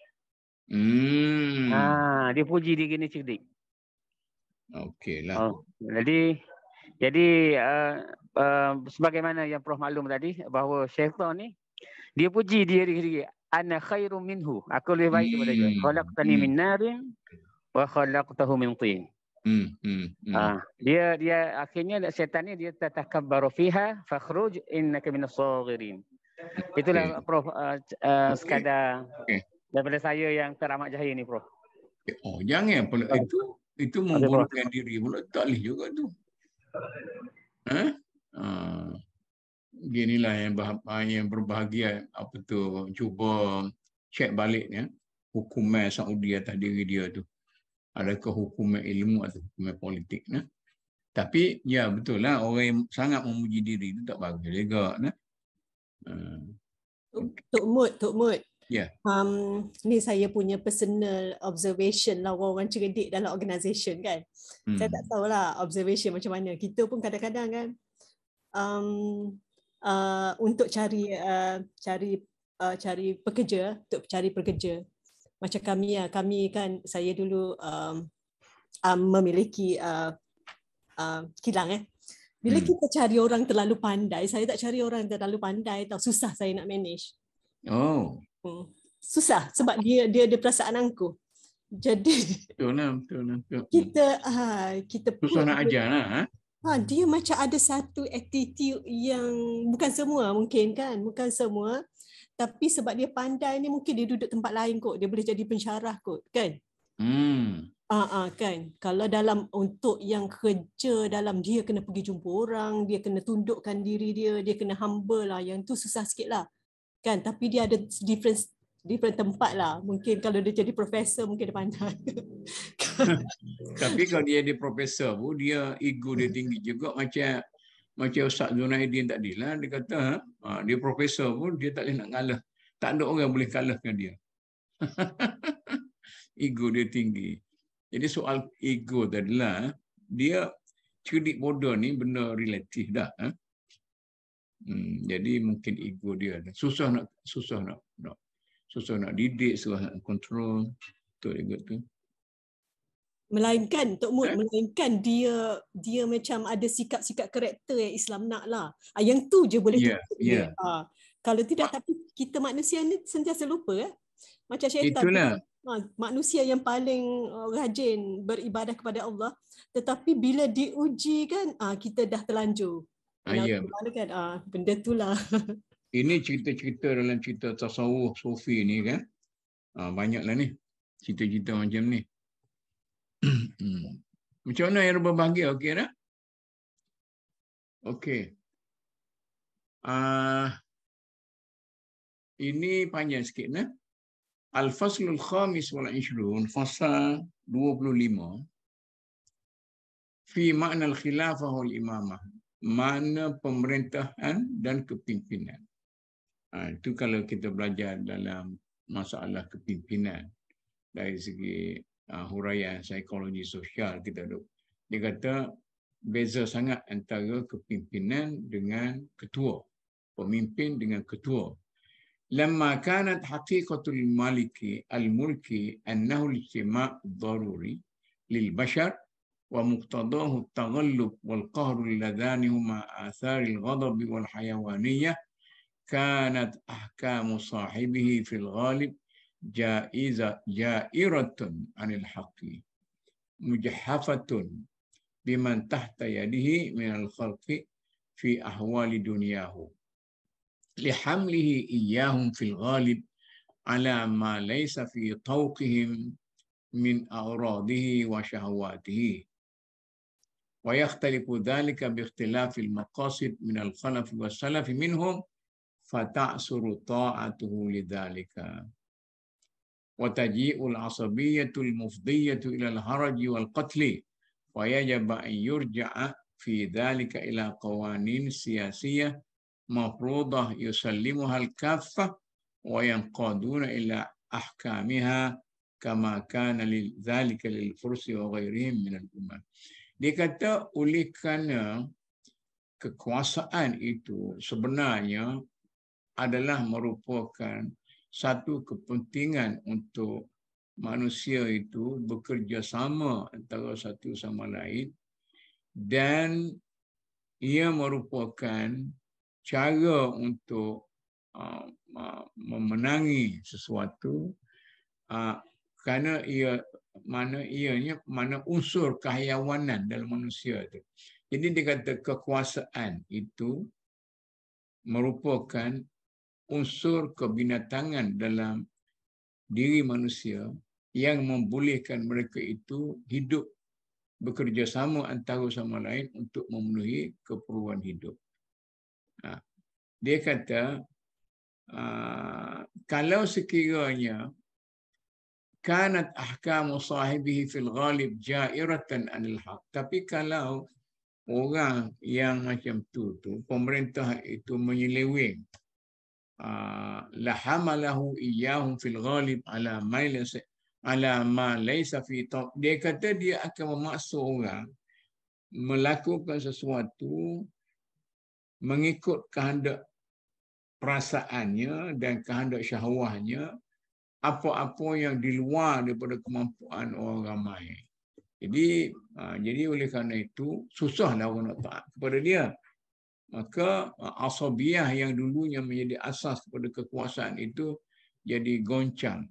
Dia puji diri ni cerdik. Okeylah. Jadi sebagaimana yang Prof maklum tadi bahawa syaitan ni dia puji diri sendiri. Ana khairum minhu. Aku lebih baik daripada dia. Khalaqtani min narin wa khalaqtahu min tin. Dia akhirnya syaitan ni dia tatakabbaru fiha fakhruj innaka minas saghirin. Itulah Prof sekadar daripada saya yang teramat jahil ni Prof. Oh, jangan pula itu membolehkan diri pula tak boleh juga tu. Ginilah yang berbahagia cuba cek balik ya hukuman Saudi atas diri dia tu. Adakah hukuman ilmu atau hukuman politik nah? Tapi ya betul lah orang yang sangat memuji diri itu tak bagus juga nah. Tok Mut. Ya. Ni saya punya personal observation lah orang cerdik dalam organisation kan. Saya tak tahulah observation macam mana. Kita pun kadang-kadang kan untuk cari pekerja, macam kami kan saya dulu memiliki kilang bila kita cari orang terlalu pandai, saya tak cari orang terlalu pandai tau, susah saya nak manage. Susah sebab dia ada perasaan angkuh. Jadi betul. Kita susah nak ajar lah. Dia macam ada satu attitude yang bukan semua mungkin kan, bukan semua. Tapi sebab dia pandai ni mungkin dia duduk tempat lain kot, dia boleh jadi pensyarah kot kan. Kan. Kalau dalam untuk yang kerja dalam dia kena pergi jumpa orang, dia kena tundukkan diri dia kena humble lah, yang tu susah sikit lah. Kan, tapi dia ada different tempat lah. Mungkin kalau dia jadi profesor mungkin dia pandai. Tapi kalau dia profesor pun dia ego dia tinggi juga macam Ustaz Zunaidin tadi lah, dia kata dia profesor pun dia tak boleh nak kalah. Tak ada orang boleh kalahkan dia. Ego dia tinggi. Jadi soal ego tadi lah, dia cerdik bodoh ni benda relatif dah. Jadi mungkin ego dia susah nak didik, susah nak kontrol. Betul juga tu. Melainkan Tok Mut, melainkan dia macam ada sikap-sikap karakter yang Islam nak lah. Yang tu je boleh tutup dia. Kalau tidak, tapi kita manusia ni sentiasa lupa. Macam syaitan. Itulah. Manusia yang paling rajin beribadah kepada Allah, tetapi bila diuji kan, kita dah terlanjur. Kan? Benda itulah. Ini cerita-cerita dalam cerita tasawuf sufi ni kan. Banyaklah ni. Cerita-cerita macam ni. Macam mana yang berbahagia? Okey dah? Okey. Ini panjang sikit nah. Al-Faslul Khamis wal 20, fasal 25. Fi makna al-khilafah wal imamah. Makna pemerintahan dan kepimpinan. Itu kalau kita belajar dalam masalah kepimpinan dari segi huraian psikologi sosial kita duk. Dia kata beza sangat antara kepimpinan dengan ketua, pemimpin dengan ketua. Lamma kanat haqiqatul maliki al-mulki annahu al-ijtima' ad-daruri lil bashar wa muqtadahu at-taghallub wal qahr alladhani huma athar al-ghadab wal hayawaniyah kanat ahkamu sahibihi fil ghalib jairatun anil haqqi mujahhafatun biman tahta yadihi min al-khalqi fi ahwali dunyahu lihamlihi iyyahum fil ghalib ala ma laysa fi tawqihim min a'radihi wa shahawatihi wa yakhtalifu dhalika bi ikhtilafil maqasid min al-khalaf wa salaf minhum fata'suru ta'atuhu lidhalika wa taji'ul asabiyatul mufdiyatu ila al-haraji wal qatli wa yajib an yurja'a fi dhalika ila qawanin siyasiyah mafruḍah yusallimuha al-kaffah wa yanqaduna ila ahkamiha kama kana lidhalika lil-fursi wa ghairihim min al-umam. Dia kata oleh kerana kekuasaan itu sebenarnya adalah merupakan satu kepentingan untuk manusia itu bekerja sama antara satu sama lain, dan ia merupakan cara untuk memenangi sesuatu, kerana mana unsur kehayawanan dalam manusia itu. Jadi dia kata kekuasaan itu merupakan unsur kebinatangan dalam diri manusia yang membolehkan mereka itu hidup bekerjasama antara sama lain untuk memenuhi keperluan hidup. Dia kata, kalau sekiranya kanat ahkamu sahibihi fil ghalib jairatan anil haq, tapi kalau orang yang macam tu pemerintah itu menyeleweng, lahamalahu iyyahum fil ghalib ala ma laysa fi taq. Dia kata dia akan memaksa orang melakukan sesuatu mengikut kehendak perasaannya dan kehendak syahwahnya, apa-apa yang di luar daripada kemampuan orang ramai. Jadi oleh kerana itu susahlah orang nak taat kepada dia. Maka asabiyah yang dulunya menjadi asas kepada kekuasaan itu jadi goncang.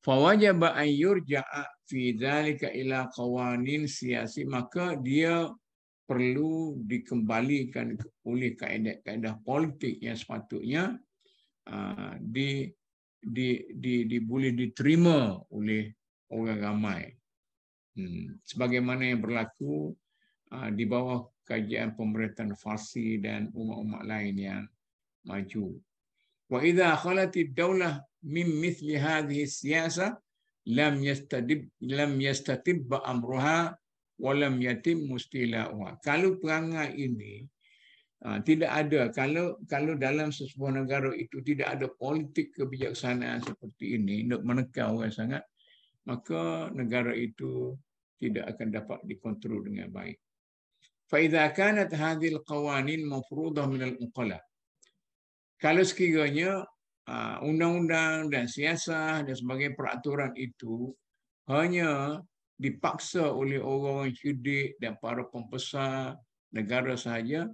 Fawajaba an yurja'a fi dzalika ila qawanin siyasi, maka dia perlu dikembalikan oleh kaedah-kaedah politik yang sepatutnya boleh diterima oleh orang ramai, sebagaimana yang berlaku di bawah kajian pemerintahan Farsi dan umat-umat lain yang maju. Wa idza khalatid daulah min mithli hadhihi siyasah lam yastatib amruha wa lam yatim mustila'uha. Kalau perangai ini tidak ada, kalau dalam sebuah negara itu tidak ada politik kebijaksanaan seperti ini untuk menekan orang sangat, maka negara itu tidak akan dapat dikontrol dengan baik. Fa idza kanat hadhihi alqawanin mafruḍah min al-uqala, kalau sekiranya undang-undang dan siasat dan sebagainya peraturan itu hanya dipaksa oleh orang-orang cerdik dan para pembesar negara sahaja,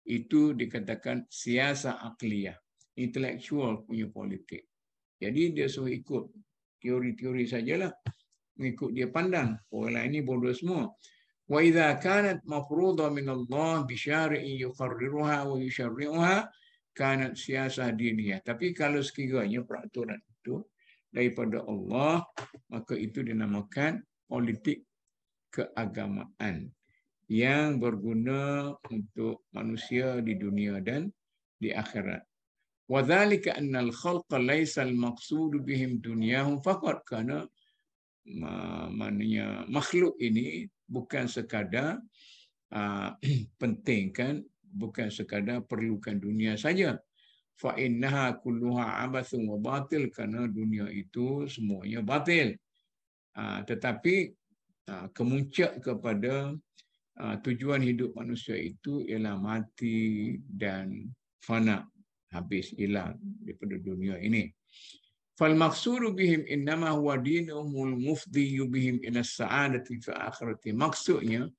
itu dikatakan siasat akliyah, intelektual punya politik. Jadi dia suruh ikut teori-teori sajalah, mengikut dia pandang, orang lain ni bodoh semua. Wa idza kanat mafruḍah min Allah bi syari'in yuqarriruha wa yusyarri'uha kanat siasah diniyah. Tapi kalau sekiranya peraturan itu daripada Allah, maka itu dinamakan politik keagamaan yang berguna untuk manusia di dunia dan di akhirat. Wa dzalika anna al-khalqa laysa al-maqsud bihim dunyahum faqat, kerana maknanya makhluk ini bukan sekadar pentingkan, bukan sekadar perlukan dunia saja. Fa innaha kulluha abathun wa batil, kerana dunia itu semuanya batil. Tetapi kemuncak kepada tujuan hidup manusia itu ialah mati dan fana, habis hilang daripada dunia ini. Fal maqsudu bihim innama huwa dinuhumul mufdi bihim ila sa'adati fi akhirati. Maksudnya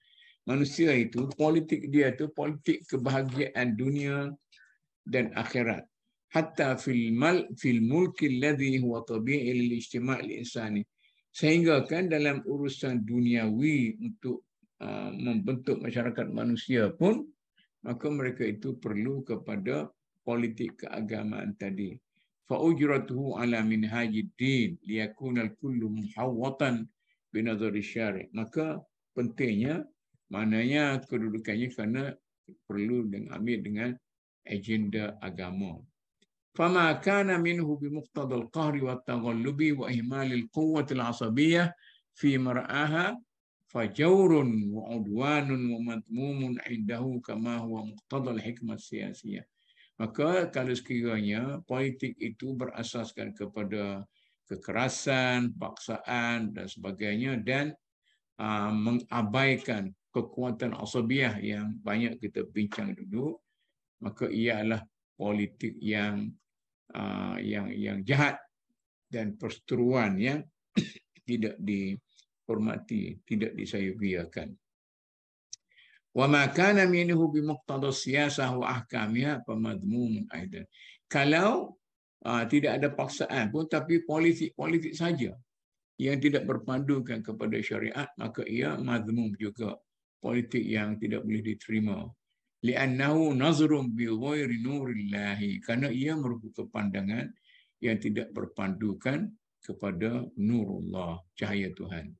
manusia itu, politik dia itu politik kebahagiaan dunia dan akhirat. Hatta fil mulki alladhi huwa tabi'i lil ijtima' al insani. Sehingga kan dalam urusan duniawi untuk membentuk masyarakat manusia pun, maka mereka itu perlu kepada politik keagamaan tadi. Fa ujratuhu ala minhajid din liyakuna al-kullu muhawwatan bi nadhari syari'. Maka pentingnya, maknanya kedudukannya kerana perlu ambil dengan agenda agama. Fama kana minhu bi muqtada al-qahri wa at-taghallubi wa ihmal al-quwwati al-'asabiyyah fi mar'aha fajawrun wa udwanun wa madmumun 'indahu kama huwa muqtada al-hikmah siyasiyah. Maka kalau sekiranya politik itu berasaskan kepada kekerasan, paksaan dan sebagainya, dan mengabaikan kekuatan asabiyah yang banyak kita bincang dulu, maka ia adalah politik yang jahat dan perseteruan yang tidak dihormati, tidak disayuriakan. Wa ma kana minhu bi muqtada siyasah wa ahkamiha fa madmumun aidan. Kalau tidak ada paksaan pun, tapi politik saja yang tidak berpandukan kepada syariat, maka ia madmum juga, politik yang tidak boleh diterima. Li'annahu nazrun bi ghairi nurillahi, karena ia merupakan pandangan yang tidak berpandukan kepada nurullah, cahaya Tuhan.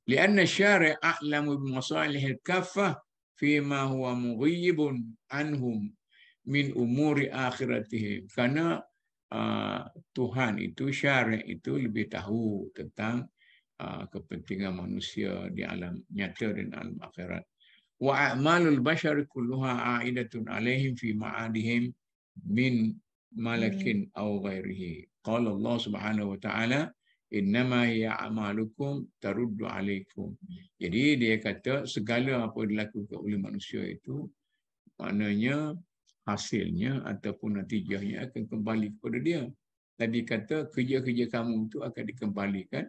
Li'anna syari' a'lamu bi masalihil kaffah fima huwa mughiyibun anhum min umuri akhiratihim. Karena Tuhan itu, syari' itu lebih tahu tentang kepentingan manusia di alam nyata dan alam akhirat. Wa a'malul bashar kulluha a'idatun alaihim fi ma'adihim min malakin aw ghairihi. Qala Allah Subhanahu wa ta'ala, innama hiya a'malukum taruddu alaikum. Jadi dia kata segala apa dilakukan oleh manusia itu, maknanya hasilnya ataupun natijahnya akan kembali kepada dia. Tadi kata kerja-kerja kamu itu akan dikembalikan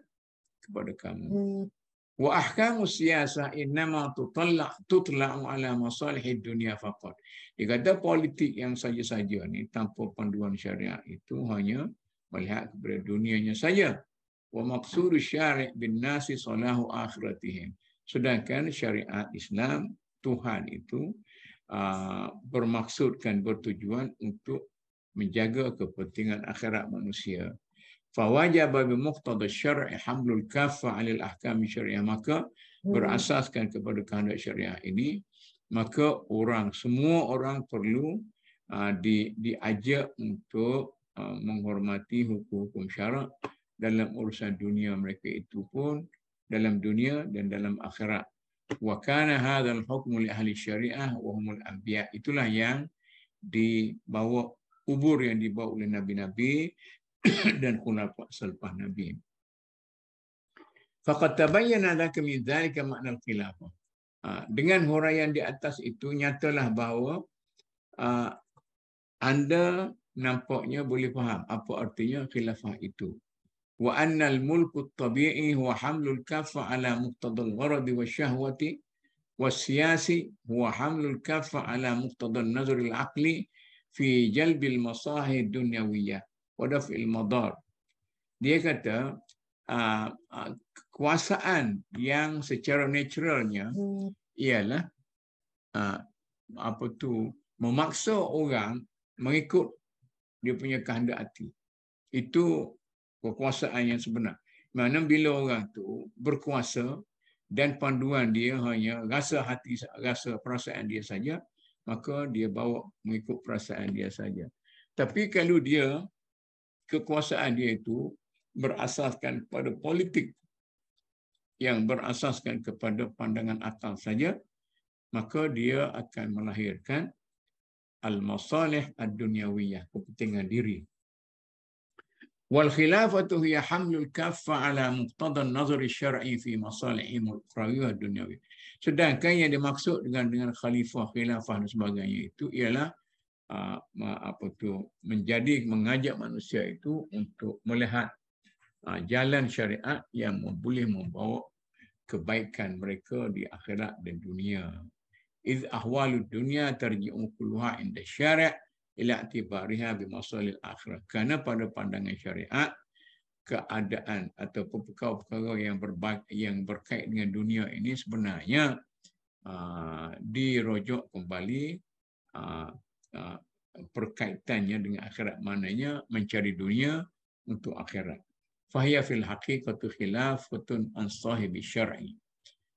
kepada kamu. Wa ahkamus siyasah innama tutla'u ala masalihid dunya faqat. Dia kata politik yang saja-saja ni tanpa panduan syariat itu hanya melihat kepada dunianya saja. Wa maqsudu syari' bin nasi salahu akhiratihim. Sedangkan syariat Islam, Tuhan itu bermaksudkan, bertujuan untuk menjaga kepentingan akhirat manusia. Fawajaba bi muqtada syar'i hamlul kaffa 'ala al-ahkam syariah, maka berasaskan kepada kehendak syariah ini, maka semua orang perlu diajak untuk menghormati hukum-hukum syarak dalam urusan dunia mereka itu pun, dalam dunia dan dalam akhirat. Wa kana hadzal hukmu li ahli syariah wa humul anbiya. Itulah yang dibawa, ubur yang dibawa oleh nabi-nabi dan khulafa selepas nabi. Faqad tabayyana dzaka min dzalika makna al-khilafah. Dengan huraian di atas itu nyatalah bahawa anda nampaknya boleh faham apa artinya khilafah itu. Wa annal mulku at-tabi'i huwa hamlul kaffa ala muqtadal gharadi wasyahwati wasyasi huwa hamlul kaffa ala muqtadal nazar al-aqli fi jalbil masahid dunyawiyah wa daf'il madar. Dia kata kekuasaan yang secara naturalnya ialah memaksa orang mengikut dia punya kehendak hati. Itu kekuasaan yang sebenar. Mana bila orang tu berkuasa dan panduan dia hanya rasa hati, rasa perasaan dia saja, maka dia bawa mengikut perasaan dia saja. Tapi kalau dia, kekuasaan dia itu berasaskan pada politik yang berasaskan kepada pandangan akal saja, maka dia akan melahirkan al-masalih ad-dunyawiyah, kepentingan diri. Wal khilafatu hiya hamlul kaffa ala muqtada an-nazar asy-syar'i fi masalihim al-ukhrawiyah ad-dunyawiyah. Sedangkan yang dimaksud dengan khalifah, khilafah dan sebagainya itu ialah mengajak manusia itu untuk melihat jalan syariat yang boleh membawa kebaikan mereka di akhirat dan dunia. Iz ahwalud dunya tarji'u kulluha inda syari' ila i'tibariha bi masalil akhirah. Karena pada pandangan syariat, keadaan atau perkara-perkara yang berkait dengan dunia ini sebenarnya dirujuk kembali perkaitannya dengan akhirat, maknanya mencari dunia untuk akhirat. Fahiya fil haqiqatu khilafatun an sahibi syar'i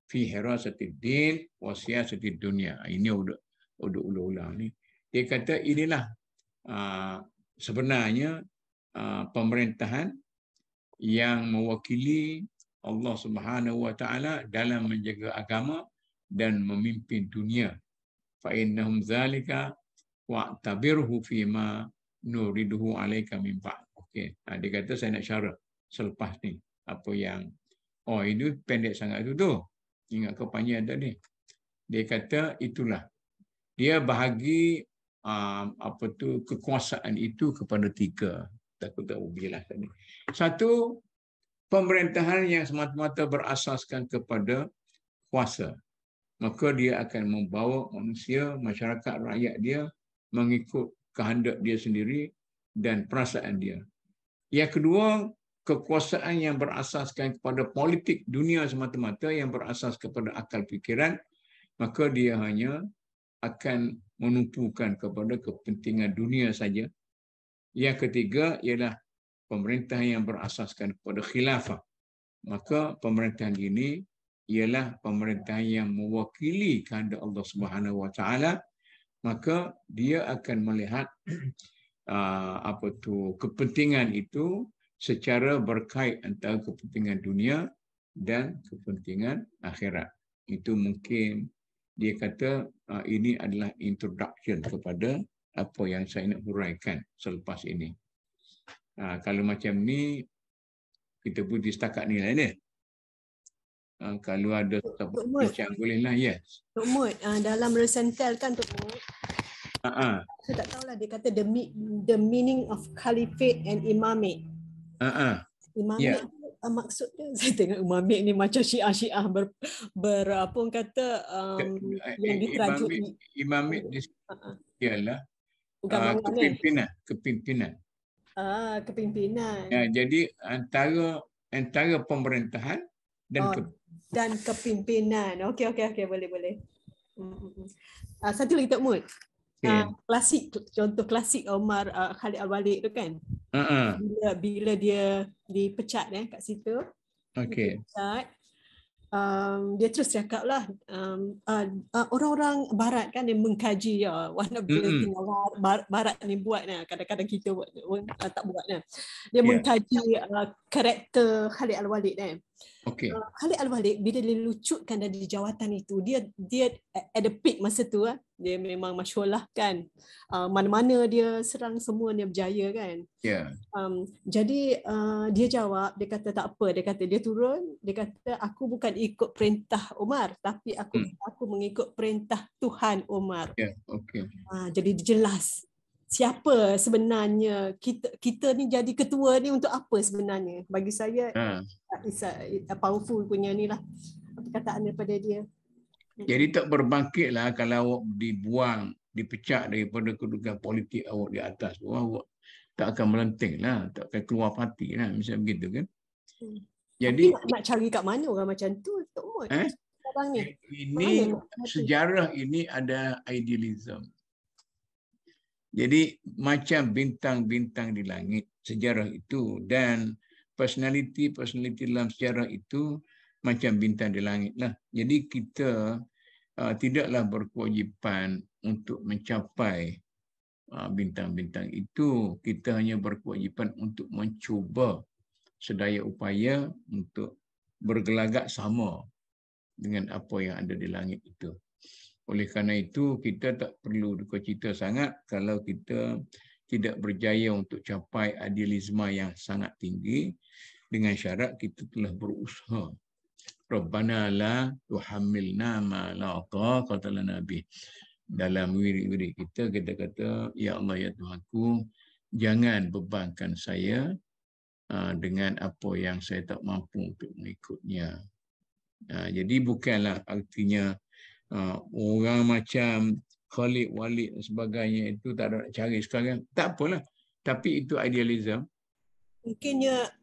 fi hirasatid din wa siyasatid dunya. Ini ulang ni. Dia kata inilah sebenarnya pemerintahan yang mewakili Allah Subhanahu wa taala dalam menjaga agama dan memimpin dunia. Fa innahum zalika wa'tabirhu fima nuriduhu alaika min ba'd. Okey. Dia kata saya nak syarah selepas ni apa yang ini pendek sangat tu. Ingat kau panjang tadi. Dia kata itulah. Dia bahagi kekuasaan itu kepada tiga. Takut tak jelas tadi. Satu, pemerintahan yang semata-mata berasaskan kepada kuasa. Maka dia akan membawa manusia, masyarakat, rakyat dia mengikut kehendak dia sendiri dan perasaan dia. Yang kedua, kekuasaan yang berasaskan kepada politik dunia semata-mata, yang berasas kepada akal fikiran, maka dia hanya akan menumpukan kepada kepentingan dunia saja. Yang ketiga ialah pemerintahan yang berasaskan kepada khilafah. Maka pemerintahan ini ialah pemerintahan yang mewakili kehendak Allah Subhanahu Wa Taala. Maka dia akan melihat kepentingan itu secara berkait antara kepentingan dunia dan kepentingan akhirat. Itu mungkin dia kata ini adalah introduction kepada apa yang saya nak huraikan selepas ini. Kalau macam ni, kita berhenti setakat ni lah ni. Kalau ada bincang bolehlah, yes. Tok Mut, dalam Rosenthal kan Tok Mut, saya tak tahulah, dia kata the meaning of caliphate and imamate. Imamate maksud dia, saya tengok imamate ni macam Syiah apa orang kata yang diterajui. Imamate ialah kepimpinan. Kepimpinan. Ya, jadi antara pemerintahan dan kepimpinan. Okey, boleh. Satu lagi Tok Mut. Klasik, contoh klasik Omar Khalid Al-Walid tu kan. Bila dia dipecat kat situ. Okey. Dia terus cakap lah, orang-orang barat kan yang mengkaji one of the thing barat ni buat kadang-kadang kita tak buat dia mengkaji karakter Khalid Al-Walid Khalid Al-Walid bila dia lucutkan dari jawatan itu, dia at the peak masa tu dia memang masyhur lah kan, mana-mana dia serang semua dia berjaya kan. Jadi dia jawab, dia kata tak apa, dia kata dia turun, dia kata aku bukan ikut perintah Umar, tapi aku mengikut perintah Tuhan Umar. Jadi jelas siapa sebenarnya kita ni jadi ketua ni untuk apa sebenarnya. Bagi saya powerful punya ni lah perkataan daripada dia. Jadi tak berbangkitlah kalau awak dibuang, dipecat daripada kedudukan politik awak di atas, awak tak akan melenting lah, tak akan keluar parti lah, misalnya begitu kan. Jadi nak cari kat mana orang macam tu Tok Mut? Ini sejarah ini ada idealism. Jadi macam bintang-bintang di langit sejarah itu, dan personality dalam sejarah itu macam bintang di langit lah. Jadi kita tidaklah berkewajipan untuk mencapai bintang-bintang itu. Kita hanya berkewajipan untuk mencuba sedaya upaya untuk bergelagak sama dengan apa yang ada di langit itu. Oleh kerana itu, kita tak perlu duka cita sangat kalau kita tidak berjaya untuk capai idealisme yang sangat tinggi, dengan syarat kita telah berusaha. Rabbana la tuhammilna ma la taqata lana bih. Dalam wirid-wirid kita kata, ya Allah ya Tuhanku, jangan bebankan saya dengan apa yang saya tak mampu untuk mengikutnya. Jadi bukanlah artinya orang macam Khalid Walid dan sebagainya itu tak ada nak cari sekarang. Tak apalah. Tapi itu idealism.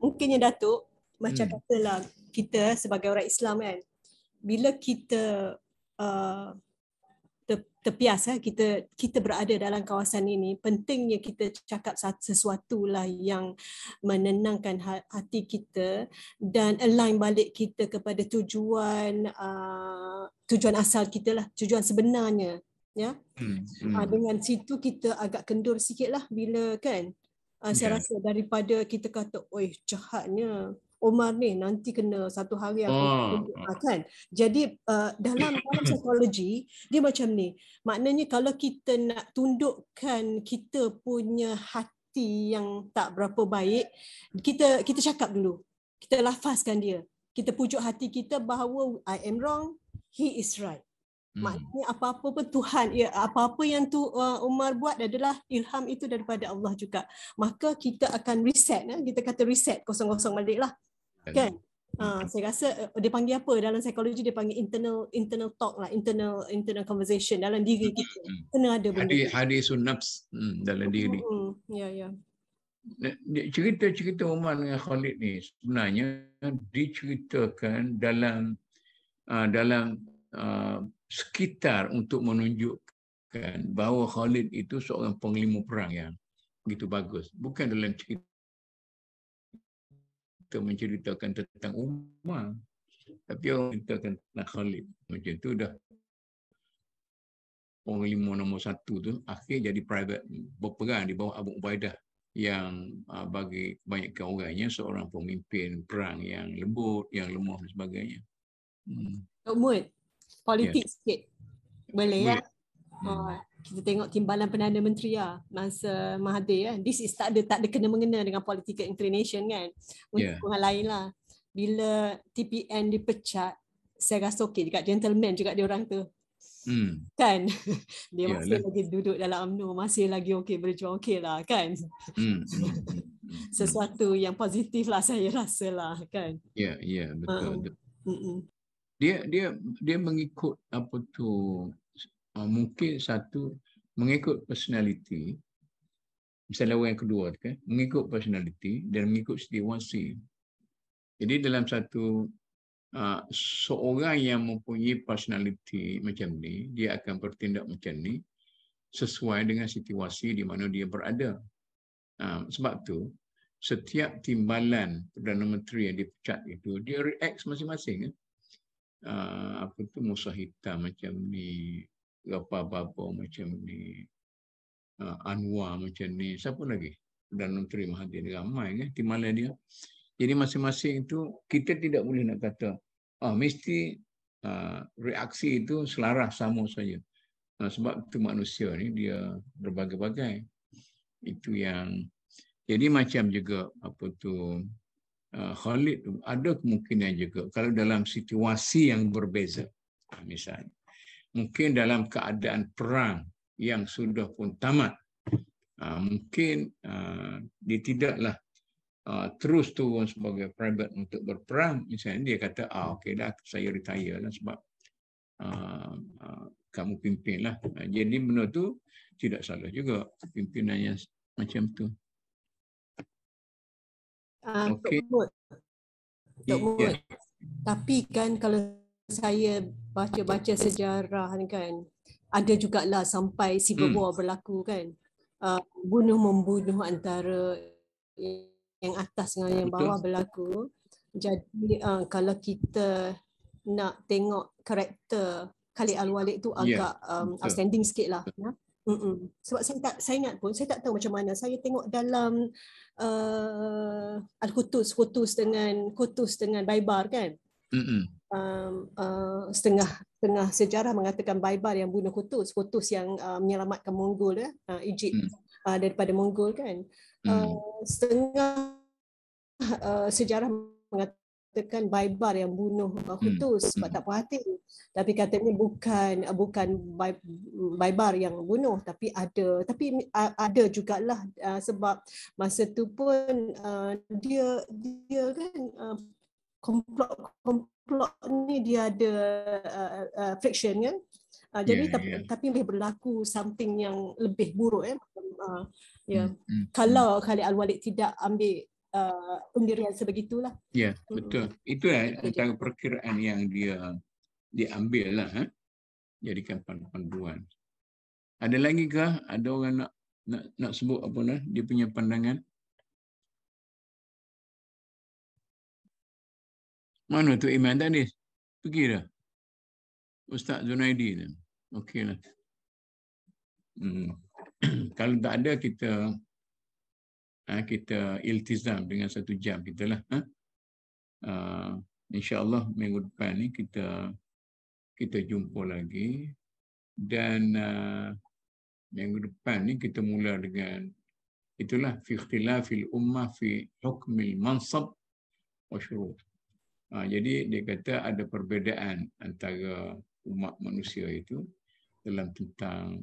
Mungkinnya Datuk, macam katalah kita sebagai orang Islam kan, bila kita terpias kita berada dalam kawasan ini, pentingnya kita cakap sesuatu lah yang menenangkan hati kita dan align balik kita kepada tujuan asal kita lah, tujuan sebenarnya ya. Dengan situ kita agak kendur sikit lah bila kan saya rasa daripada kita kata oi jahatnya Omar ni nanti kena satu hari aku kan. Jadi dalam psikologi dia macam ni. Maknanya kalau kita nak tundukkan kita punya hati yang tak berapa baik, kita cakap dulu. Kita lafazkan dia. Kita pujuk hati kita bahawa I am wrong, he is right. Maknanya apa-apa pun Tuhan, ya, apa-apa yang Umar buat adalah ilham itu daripada Allah juga. Maka kita akan reset, kita kata reset kosong-kosong balik lah, kan? Saya rasa dia panggil apa dalam psikologi, dia panggil internal talk lah, internal conversation dalam diri kita. Kena ada benda. Hadisun nafs dalam diri. Ya. Cerita-cerita Umar dengan Khalid ni sebenarnya diceritakan dalam sekitar untuk menunjukkan bahawa Khalid itu seorang panglima perang yang begitu bagus. Bukan dalam cerita menceritakan tentang Umar, tapi orang ceritakan tentang Khalid. Macam tu dah panglima nombor 1 tu akhir jadi private berperang di bawah Abu Ubaidah yang bagi kebanyakan orangnya seorang pemimpin perang yang lembut, yang lemah dan sebagainya. Mut, politik sikit. Boleh ya? Kita tengok timbalan Perdana Menteri masa Mahathir. This is tak ada kena-mengena dengan political inclination kan. Untuk hal lain lah. Bila TPN dipecat, saya rasa okey dekat gentleman juga dia orang tu. Kan? Dia masih lagi duduk dalam UMNO, masih lagi okey, berjuang okey lah kan. Sesuatu yang positif lah saya rasa lah kan. Ya, betul. Dia mengikut apa tu, mungkin satu mengikut personality, misalnya orang yang kedua kan, mengikut personality dan mengikut situasi. Jadi dalam satu seorang yang mempunyai personality macam ni, dia akan bertindak macam ni sesuai dengan situasi di mana dia berada. Sebab tu setiap timbalan Perdana Menteri yang dipecat itu, dia react masing-masing kan. Apa tu, musuh hitam macam ni, apa-apa macam ni, Anwar macam ni, siapa lagi? Perdana Menteri Mahathir, ramai kan timbalan dia. Jadi masing-masing itu kita tidak boleh nak kata mesti reaksi itu selaras sama saja. Sebab itu manusia ni dia berbagai-bagai. Itu yang jadi macam juga apa tu, Khalid tu ada kemungkinan juga kalau dalam situasi yang berbeza, misalnya mungkin dalam keadaan perang yang sudah pun tamat, mungkin dia tidaklah terus turun sebagai private untuk berperang. Misalnya dia kata okey dah, saya retire lah sebab kamu pimpin lah. Jadi benda tu tidak salah juga, pimpinan yang macam tu. Okey. Tapi kan kalau saya baca-baca sejarah ni kan, ada jugalah sampai civil war berlaku kan. Bunuh-membunuh antara yang atas dengan yang bawah berlaku. Jadi kalau kita nak tengok karakter Khalid Al-Walid tu agak outstanding sikit lah. Sebab saya ingat pun, saya tak tahu macam mana. Saya tengok dalam Al-Qutus, Qutus dengan Baibar kan. Setengah sejarah mengatakan Baibar yang bunuh Qutus yang menyelamatkan Mongol Egypt daripada Mongol kan. Setengah sejarah mengatakan Baibar yang bunuh Qutus sebab tak puas hati. Tapi katanya bukan Baibar yang bunuh, tapi ada jugalah sebab masa tu pun dia kan komplot ni dia ada friction kan. Jadi tapi boleh berlaku something yang lebih buruk kalau Khalid Al-Walid tidak ambil pendirian sebegitulah. Ya, betul. Itu antara perkiraan yang dia ambil lah, jadikan panduan. Ada lagi kah? Ada orang nak sebut apa dah dia punya pandangan? Mana tu Iman tadi? Pergi dah. Ustaz Zunaidi tu. Okeylah. Kalau tak ada kita iltizam dengan 1 jam kita lah. InsyaAllah minggu depan ni kita jumpa lagi, dan minggu depan ni kita mula dengan itulah fi ikhtilafil ummah fi hukmil mansab wa syurut. Jadi dia kata ada perbezaan antara umat manusia itu dalam tentang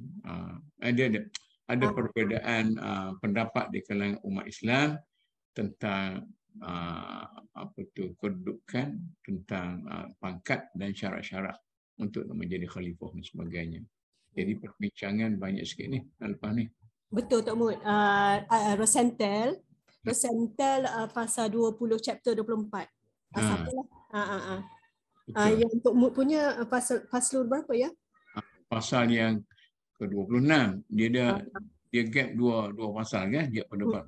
ada perbezaan pendapat di kalangan umat Islam tentang kedudukan, tentang pangkat dan syarat-syarat untuk menjadi khalifah dan sebagainya. Jadi perbincangan banyak sikit ni lepas ni. Betul Tok Mut. Rosenthal pasal 20 chapter 24. Sampailah. Yang Tok Mut punya pasal berapa ya? Pasal yang ke-26. Dia gap dua pasal kan? Dia pendapat.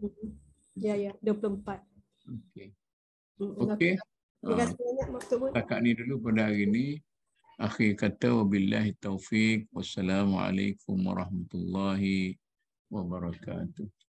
Ya, 24. Okey. Okey. Terima kasih banyak Tok Mut. Setakat ni dulu pada hari ini. Akhir kata wabillahi taufiq. Wassalamualaikum warahmatullahi wabarakatuh.